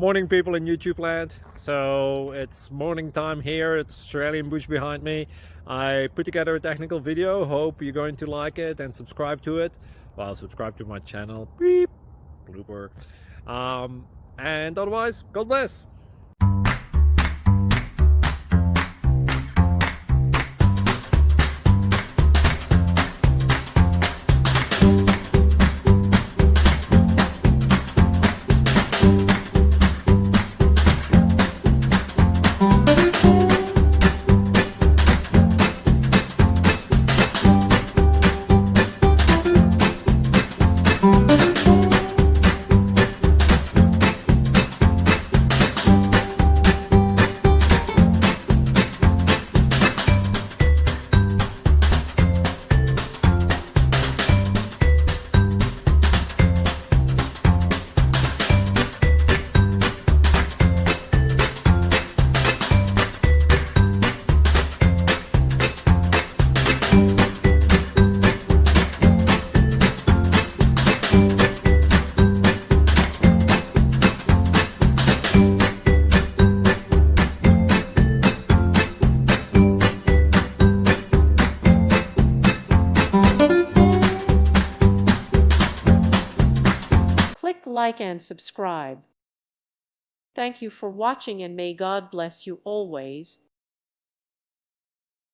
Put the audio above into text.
Morning people in YouTube land. So it's morning time here. It's Australian bush behind me. I put together a technical video. Hope you're going to like it and subscribe to it. Well, subscribe to my channel. Beep. Blooper. And otherwise, God bless. Click like and subscribe. Thank you for watching and may God bless you always.